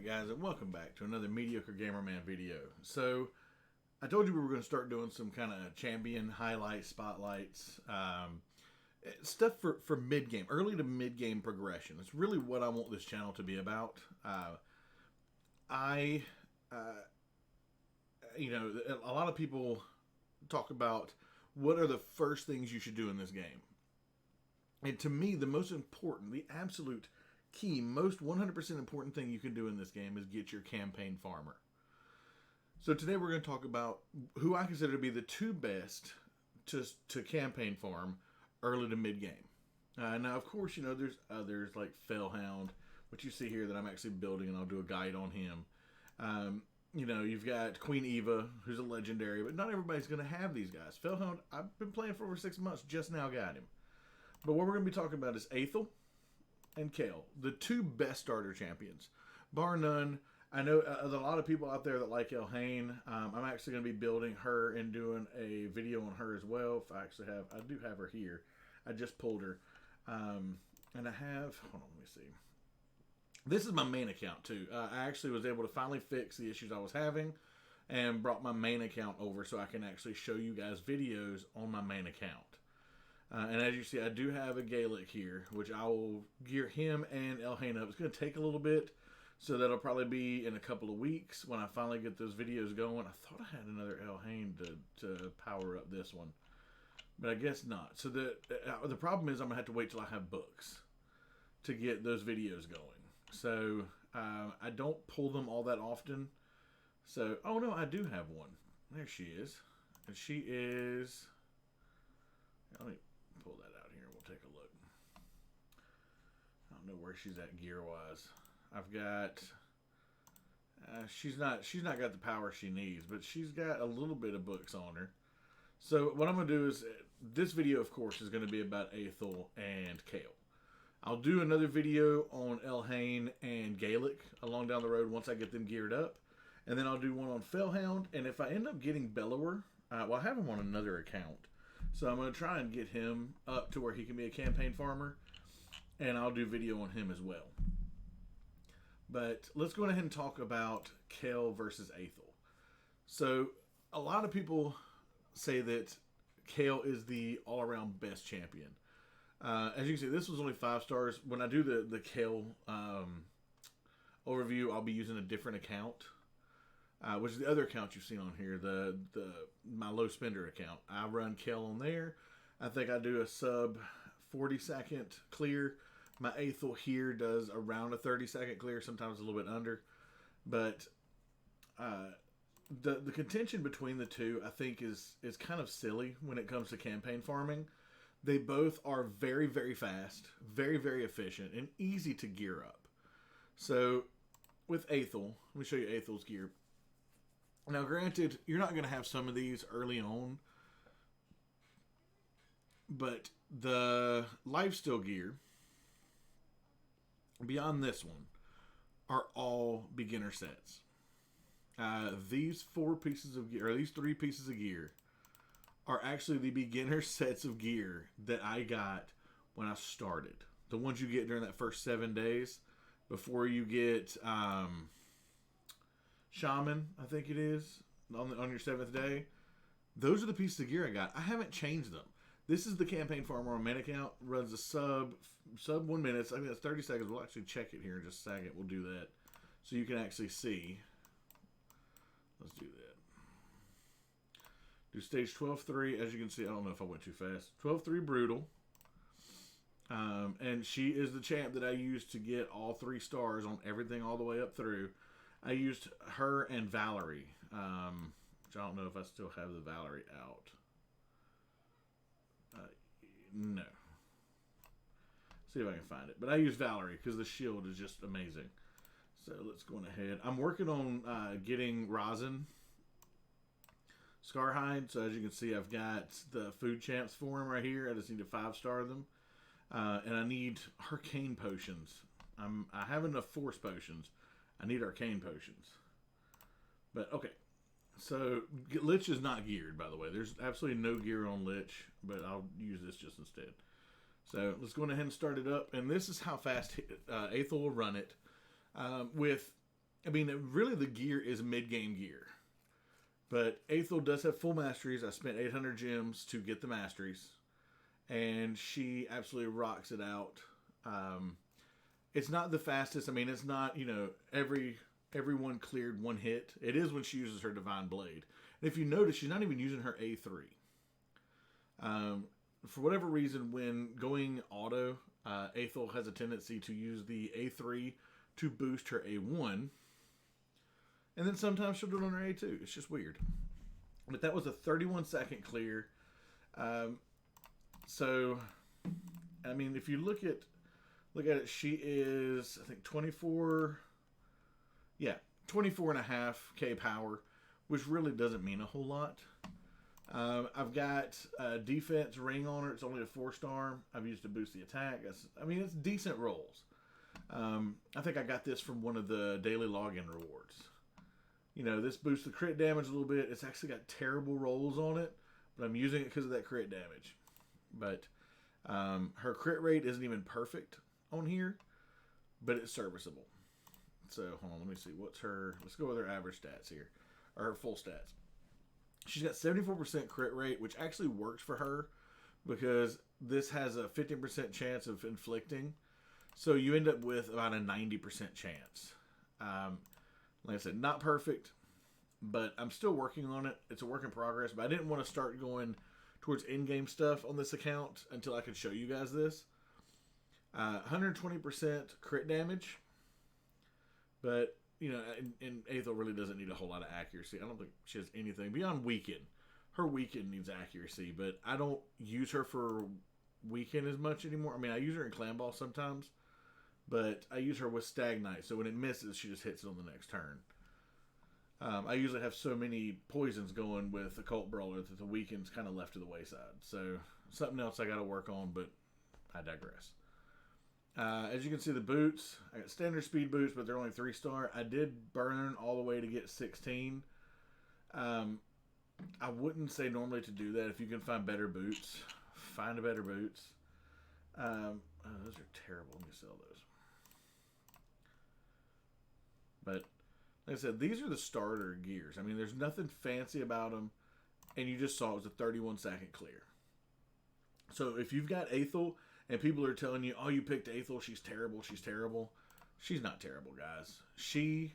Alright guys, and welcome back to another Mediocre Gamer Man video. So, I told you we were going to start doing some kind of champion highlights, spotlights, stuff for mid-game, early to mid-game progression. It's really what I want this channel to be about. A lot of people talk about what are the first things you should do in this game. And to me, the most important, the absolute key, most 100% important thing you can do in this game is get your campaign farmer. So today we're going to talk about who I consider to be the two best to campaign farm early to mid game. Now, of course, you know, there's others like Fellhound, which you see here that I'm actually building, and I'll do a guide on him. You know, you've got Queen Eva, who's a legendary, but not everybody's going to have these guys. Fellhound, I've been playing for over 6 months, just now got him. But what we're going to be talking about is Athel and Kael, the two best starter champions, bar none. I know there's a lot of people out there that like Elhain. I'm actually going to be building her and doing a video on her as well. If I do have her here. I just pulled her, and I have. Hold on, let me see. This is my main account too. I actually was able to finally fix the issues I was having, and brought my main account over so I can actually show you guys videos on my main account. And as you see, I do have a Gaelic here, which I will gear him and Elhain up. It's going to take a little bit, so that'll probably be in a couple of weeks when I finally get those videos going. I thought I had another Elhain to power up this one, but I guess not. So the problem is I'm going to have to wait till I have books to get those videos going. So I don't pull them all that often. So, oh no, I do have one. There she is. And she is... Let me pull that out here and we'll take a look. I don't know where she's at gear wise. I've got she's not got the power she needs, but she's got a little bit of books on her. So what I'm gonna do is this video, of course, is going to be about Athel and Kael. I'll do another video on Elhain and Gaelic along down the road once I get them geared up, and then I'll do one on Fellhound. And if I end up getting Bellower, well, I have him on another account. So I'm going to try and get him up to where he can be a campaign farmer, and I'll do video on him as well. But let's go ahead and talk about Kael versus Athel. So a lot of people say that Kael is the all-around best champion. As you can see, this was only 5 stars. When I do the Kael overview, I'll be using a different account. Which is the other account you've seen on here, my low spender account. I run Kael on there. I think I do a sub 40-second clear. My Athel here does around a 30-second clear, sometimes a little bit under. But the contention between the two, I think, is kind of silly when it comes to campaign farming. They both are very, very fast, very, very efficient, and easy to gear up. So with Athel, let me show you Athel's gear. Now, granted, you're not going to have some of these early on, but the lifesteal gear, beyond this one, are all beginner sets. These 4 pieces of gear, or these 3 pieces of gear, are actually the beginner sets of gear that I got when I started. The ones you get during that first 7 days before you get... Shaman, I think it is, on your 7th day. Those are the pieces of gear I got. I haven't changed them. This is the campaign farmer on main account. Runs a sub 1 minute. I think that's 30 seconds. We'll actually check it here in just a second. We'll do that so you can actually see. Let's do that. Do stage 12-3. As you can see, I don't know if I went too fast. 12-3 brutal. And she is the champ that I used to get all 3 stars on everything all the way up through. I used her and Valerie, which I don't know if I still have the Valerie out. No. See if I can find it. But I use Valerie because the shield is just amazing. So let's go on ahead. I'm working on getting Rosin Scarhide. So as you can see, I've got the food champs for him right here. I just need to 5-star them. And I need Arcane Potions. I have enough Force Potions. I need Arcane Potions. But, okay. So, Lich is not geared, by the way. There's absolutely no gear on Lich, but I'll use this just instead. So, let's go ahead and start it up. And this is how fast Athel will run it. With I mean, really the gear is mid-game gear. But Athel does have full masteries. I spent 800 gems to get the masteries. And she absolutely rocks it out. It's not the fastest. I mean, it's not, everyone cleared one hit. It is when she uses her Divine Blade. And if you notice, she's not even using her A3. For whatever reason, when going auto, Athel has a tendency to use the A3 to boost her A1. And then sometimes she'll do it on her A2. It's just weird. But that was a 31-second clear. So, I mean, if you look at it, she is, I think, 24 and a half K power, which really doesn't mean a whole lot. I've got a defense ring on her. It's only a 4-star. I've used to boost the attack. It's decent rolls. I think I got this from one of the daily login rewards. This boosts the crit damage a little bit. It's actually got terrible rolls on it, but I'm using it because of that crit damage. But her crit rate isn't even perfect on here, but it's serviceable. So, hold on, let me see. Let's go with her average stats here, or her full stats. She's got 74% crit rate, which actually works for her because this has a 15% chance of inflicting. So you end up with about a 90% chance. Like I said, not perfect, but I'm still working on it. It's a work in progress, but I didn't want to start going towards in-game stuff on this account until I could show you guys this. 120% crit damage, but and Athel really doesn't need a whole lot of accuracy. I don't think she has anything beyond weaken. Her weaken needs accuracy, but I don't use her for weaken as much anymore. I mean, I use her in clan ball sometimes, but I use her with Stagnite, so when it misses, she just hits it on the next turn. I usually have so many poisons going with Occult Brawler that the weaken's kind of left to the wayside. So, something else I got to work on, but I digress. As you can see, the boots, I got standard speed boots, but they're only 3-star. I did burn all the way to get 16. I wouldn't say normally to do that. If you can find better boots, find a better boots. Those are terrible. Let me sell those. But like I said, these are the starter gears. I mean, there's nothing fancy about them, and you just saw it was a 31-second clear. So if you've got Athel and people are telling you, oh, you picked Athel, she's terrible, she's terrible. She's not terrible, guys. She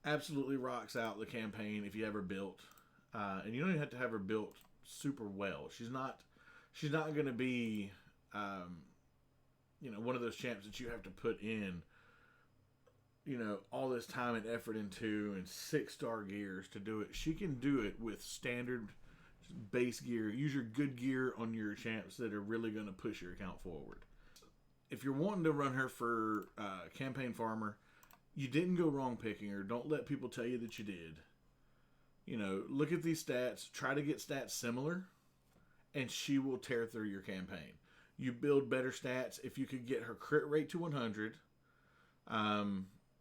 absolutely rocks out the campaign if you ever built. And you don't even have to have her built super well. She's not going to be, one of those champs that you have to put in, all this time and effort into and 6-star gears to do it. She can do it with standard base gear. Use your good gear on your champs that are really going to push your account forward. If you're wanting to run her for campaign farmer, you didn't go wrong picking her. Don't let people tell you that you did. Look at these stats. Try to get stats similar, and she will tear through your campaign. You build better stats if you could get her crit rate to 100,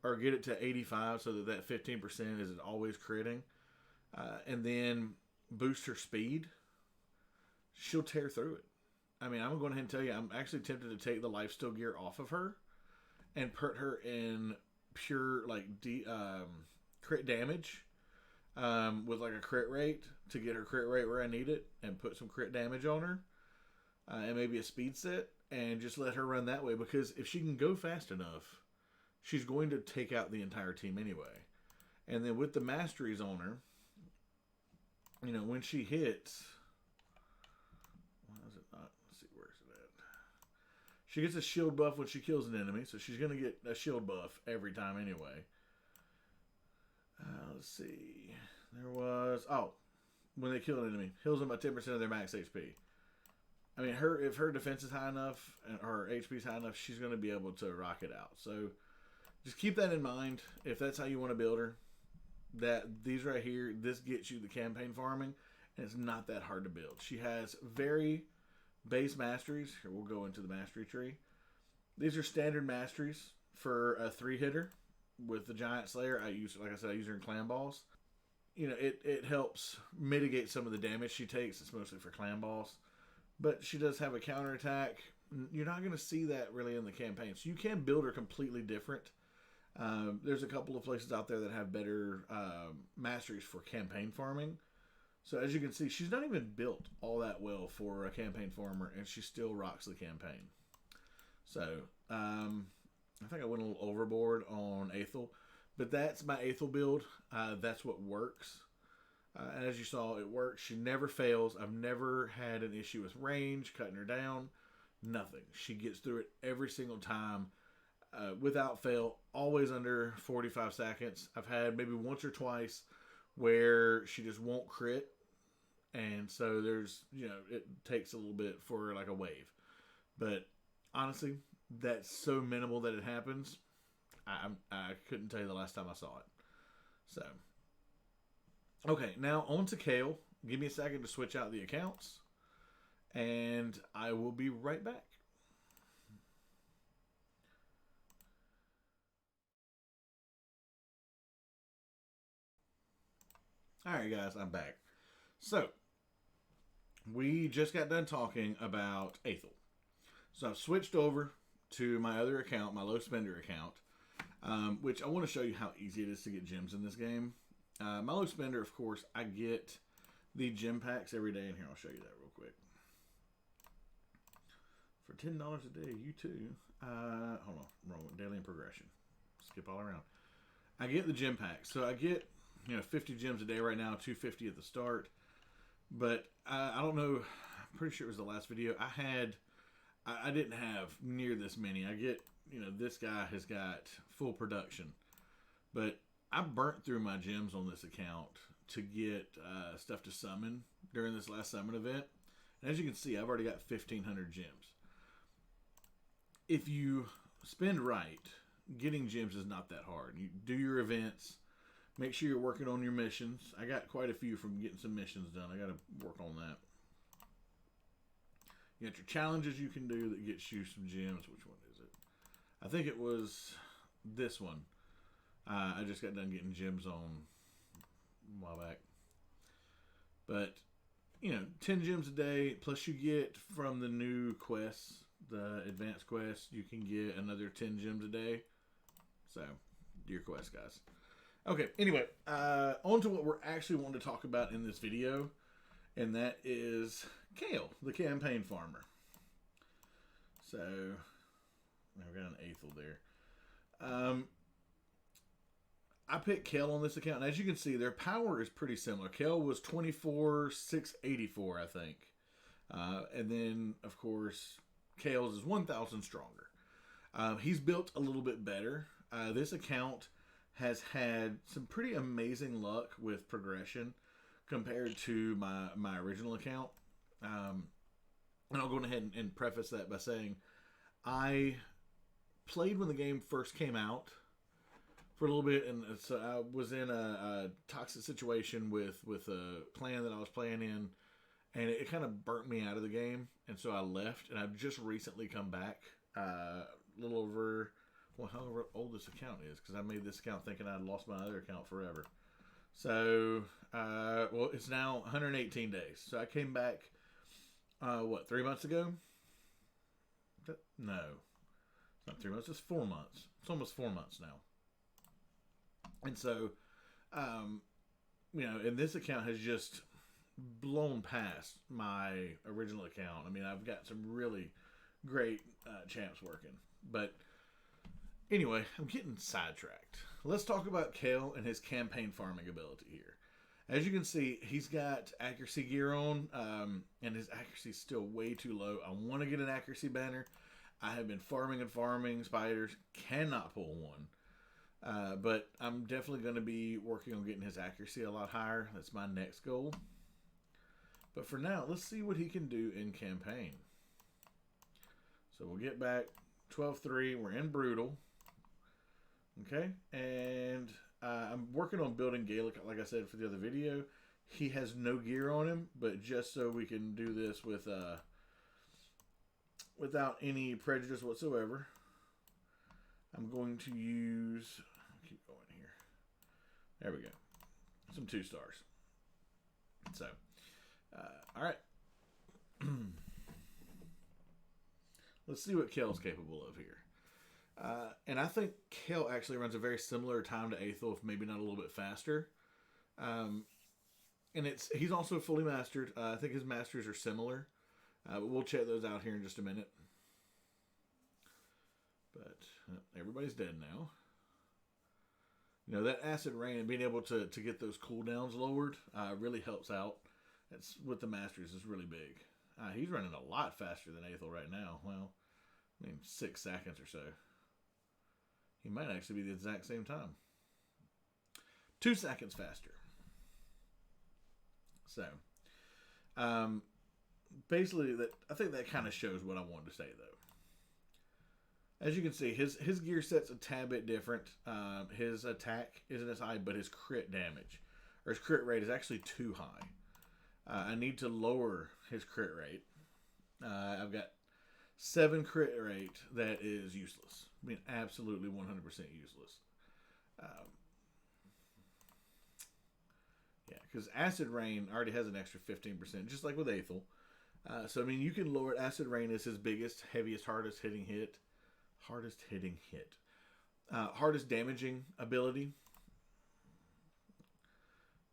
or get it to 85 so that 15% is always critting, and then boost her speed. She'll tear through it. I mean, I'm going ahead and tell you, I'm actually tempted to take the lifesteal gear off of her and put her in pure crit damage with like a crit rate to get her crit rate where I need it, and put some crit damage on her and maybe a speed set, and just let her run that way, because if she can go fast enough, she's going to take out the entire team anyway. And then with the masteries on her, when she hits, why is it not? Let's see, where's it at? She gets a shield buff when she kills an enemy, so she's going to get a shield buff every time anyway. Let's see. There was, when they kill an enemy, heals them by 10% of their max HP. I mean, if her defense is high enough and her HP is high enough, she's going to be able to rock it out. So just keep that in mind if that's how you want to build her. That these right here, this gets you the campaign farming, and it's not that hard to build. She has very base masteries. Here, we'll go into the mastery tree. These are standard masteries for a 3-hitter with the Giant Slayer. I use her in clan balls. It helps mitigate some of the damage she takes. It's mostly for clan balls, but she does have a counterattack. You're not going to see that really in the campaign, so you can build her completely different. There's a couple of places out there that have better masteries for campaign farming. So as you can see, she's not even built all that well for a campaign farmer, and she still rocks the campaign. So I think I went a little overboard on Athel, but that's my Athel build. That's what works. And as you saw, it works. She never fails. I've never had an issue with range, cutting her down, nothing. She gets through it every single time without fail, always under 45 seconds. I've had maybe once or twice where she just won't crit. And so there's, it takes a little bit for like a wave. But honestly, that's so minimal that it happens. I couldn't tell you the last time I saw it. So, okay, now on to Kael. Give me a second to switch out the accounts. And I will be right back. Alright guys, I'm back. So, we just got done talking about Athel. So I've switched over to my other account, my low spender account, which I want to show you how easy it is to get gems in this game. My low spender, of course, I get the gem packs every day, and here I'll show you that real quick. For $10 a day, you too. Hold on, wrong one. Daily and progression. Skip all around. I get the gem packs, so I get 50 gems a day right now, 250 at the start. But I don't know. I'm pretty sure it was the last video I didn't have near this many. I get, this guy has got full production. But I burnt through my gems on this account to get stuff to summon during this last summon event. And as you can see, I've already got 1,500 gems. If you spend right, getting gems is not that hard. You do your events. Make sure you're working on your missions. I got quite a few from getting some missions done. I got to work on that. You got your challenges you can do that gets you some gems. Which one is it? I think it was this one. I just got done getting gems on a while back. But, 10 gems a day, plus you get from the new quests, the advanced quests, you can get another 10 gems a day. So, do your quest, guys. Okay, anyway, on to what we're actually wanting to talk about in this video, and that is Kael, the campaign farmer. So, I've got an Athel there. I picked Kael on this account, and as you can see, their power is pretty similar. Kael was 24,684, I think. And then, of course, Kael's is 1,000 stronger. He's built a little bit better. This account has had some pretty amazing luck with progression compared to my original account. And I'll go ahead and preface that by saying I played when the game first came out for a little bit, and so I was in a toxic situation with a clan that I was playing in, and it kind of burnt me out of the game, and so I left, and I've just recently come back, a little over, well, however old this account is, because I made this account thinking I'd lost my other account forever. So, well, it's now 118 days. So I came back, 3 months ago? No. It's not 3 months, it's 4 months. It's almost 4 months now. And so, and this account has just blown past my original account. I mean, I've got some really great champs working. But anyway, I'm getting sidetracked. Let's talk about Kael and his campaign farming ability here. As you can see, he's got accuracy gear on, and his accuracy is still way too low. I want to get an accuracy banner. I have been farming and farming spiders. Cannot pull one. But I'm definitely going to be working on getting his accuracy a lot higher. That's my next goal. But for now, let's see what he can do in campaign. So we'll get back 12-3. We're in Brutal. Okay. And I'm working on building Gaelic, like I said, for the other video. He has no gear on him, but just so we can do this with without any prejudice whatsoever, I'm going to use... keep going here. There we go. Some 2 stars. So, all right. Let's see what Kael's capable of here. And I think Kael actually runs a very similar time to Athel, if maybe not a little bit faster. Um, and he's also fully mastered. I think his masters are similar. But we'll check those out here in just a minute. But everybody's dead now. You know, that acid rain and being able to get those cooldowns lowered really helps out. That's with the masters is really big. He's running a lot faster than Athel right now. Well, I mean, 6 seconds or so. He might actually be the exact same time. 2 seconds faster. So, basically, I think that kind of shows what I wanted to say, though. As you can see, his gear set's a tad bit different. His attack isn't as high, but his crit damage, or his crit rate, is actually too high. I need to lower his crit rate. I've got 7 crit rate that is useless. I mean, absolutely 100% useless. Yeah, because Acid Rain already has an extra 15%, just like with Athel. So, I mean, you can lower it. Acid Rain is his biggest, heaviest, hardest damaging ability.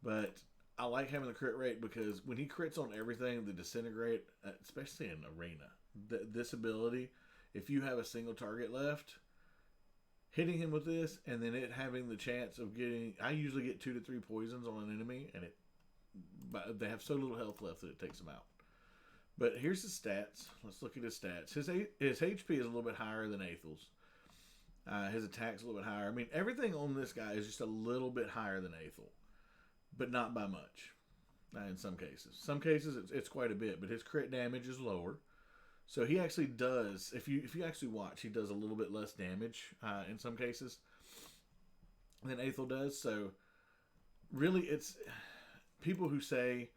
But I like having the crit rate because when he crits on everything, the disintegrate, especially in arena, this ability, if you have a single target left, hitting him with this and then it having the chance of getting, I usually get 2 to 3 poisons on an enemy, and they have so little health left that it takes them out. But here's his stats. Let's look at his stats. His HP is a little bit higher than Athel's. His attack's a little bit higher. I mean, everything on this guy is just a little bit higher than Athel, but not by much. In some cases, it's quite a bit. But his crit damage is lower, so he actually does. If you actually watch, he does a little bit less damage in some cases than Athel does. So really, it's people who say,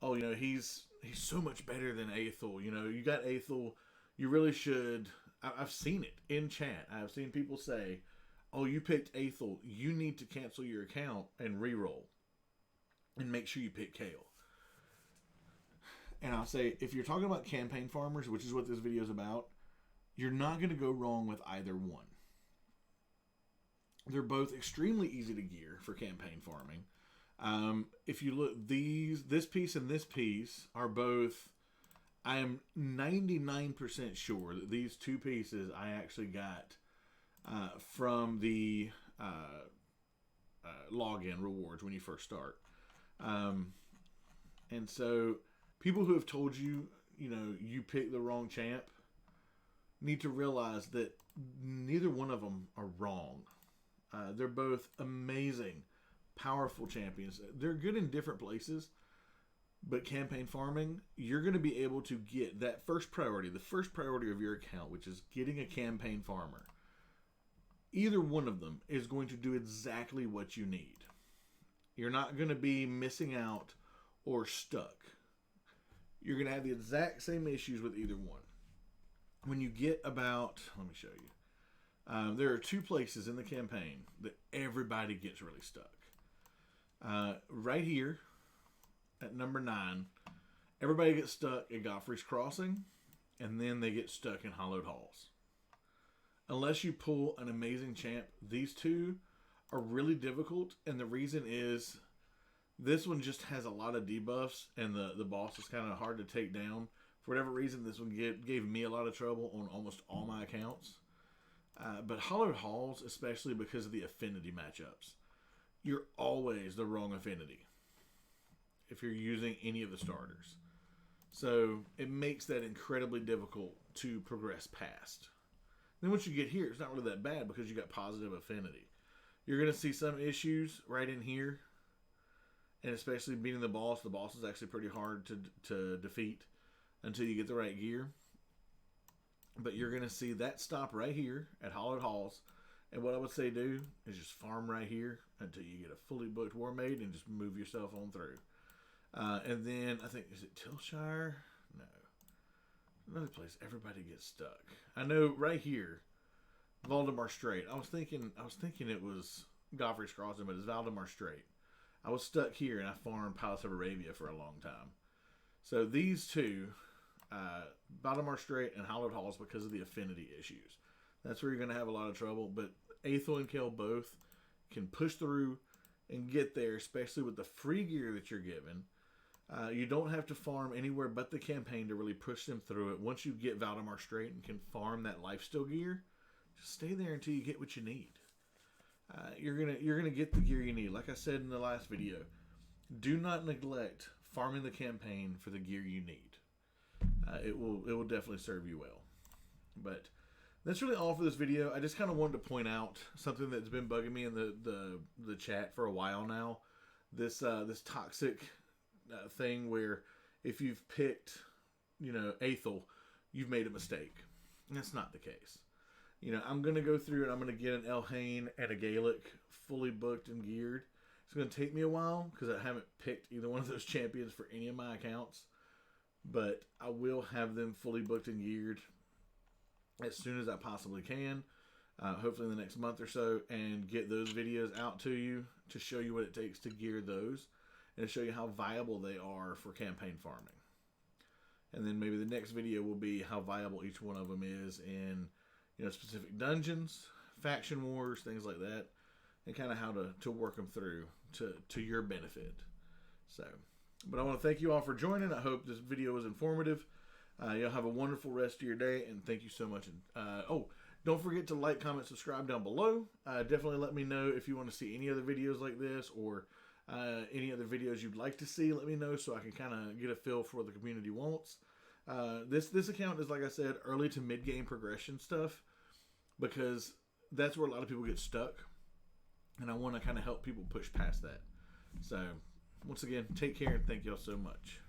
"Oh, you know, he's so much better than Athel." You know, you got Athel. You really should. I've seen it in chat. I've seen people say, "Oh, you picked Athel. You need to cancel your account and re-roll, and make sure you pick Kael." And I'll say, if you're talking about campaign farmers, which is what this video is about, you're not going to go wrong with either one. They're both extremely easy to gear for campaign farming. If you look, this piece and this piece are both, I am 99% sure that these 2 pieces I actually got from the login rewards when you first start. And so people who have told you, you know, you picked the wrong champ need to realize that neither one of them are wrong. They're both amazing, powerful champions. They're good in different places, but campaign farming, you're going to be able to get that first priority, the first priority of your account, which is getting a campaign farmer. Either one of them is going to do exactly what you need. You're not going to be missing out or stuck. You're going to have the exact same issues with either one. When you get about, let me show you. There are 2 places in the campaign that everybody gets really stuck. Right here at number 9, everybody gets stuck at Godfrey's Crossing, and then they get stuck in Hollowed Halls. Unless you pull an amazing champ, these 2 are really difficult, and the reason is this one just has a lot of debuffs, and the boss is kind of hard to take down. For whatever reason, this one gave me a lot of trouble on almost all my accounts. But Hollowed Halls, especially because of the affinity matchups, you're always the wrong affinity if you're using any of the starters. So it makes that incredibly difficult to progress past. Then once you get here, it's not really that bad because you got positive affinity. You're going to see some issues right in here. And especially beating the boss is actually pretty hard to defeat until you get the right gear. But you're going to see that stop right here at Hollowed Halls. And what I would say do is just farm right here until you get a fully booked War Maid and just move yourself on through. And then I think, is it Tilshire? No. Another place everybody gets stuck. I know right here, Valdemar Strait. I was thinking it was Godfrey's Crossing, but it's Valdemar Strait. I was stuck here and I farmed Palace of Arabia for a long time. So these 2, Valdemar Strait and Hollowed Halls, because of the affinity issues. That's where you're going to have a lot of trouble. But Athel and Kael both can push through and get there, especially with the free gear that you're given. You don't have to farm anywhere but the campaign to really push them through it. Once you get Valdemar straight and can farm that lifesteal gear, just stay there until you get what you need. You're gonna get the gear you need. Like I said in the last video, do not neglect farming the campaign for the gear you need. It will definitely serve you well. But that's really all for this video. I just kind of wanted to point out something that's been bugging me in the chat for a while now. This toxic thing where if you've picked, Athel, you've made a mistake. And that's not the case. I'm going to go through and I'm going to get an Elhain and a Gaelic fully booked and geared. It's going to take me a while because I haven't picked either one of those champions for any of my accounts. But I will have them fully booked and geared as soon as I possibly can. Hopefully in the next month or so, and get those videos out to you to show you what it takes to gear those and to show you how viable they are for campaign farming. And then maybe the next video will be how viable each one of them is in specific dungeons, faction wars, things like that, and kind of how to work them through to your benefit. So, but I want to thank you all for joining. I hope this video was informative. You'll have a wonderful rest of your day, and thank you so much. Don't forget to like, comment, subscribe down below. Definitely let me know if you want to see any other videos like this, or any other videos you'd like to see. Let me know so I can kind of get a feel for what the community wants. This account is, like I said, early to mid-game progression stuff, because that's where a lot of people get stuck, and I want to kind of help people push past that. So, once again, take care, and thank y'all so much.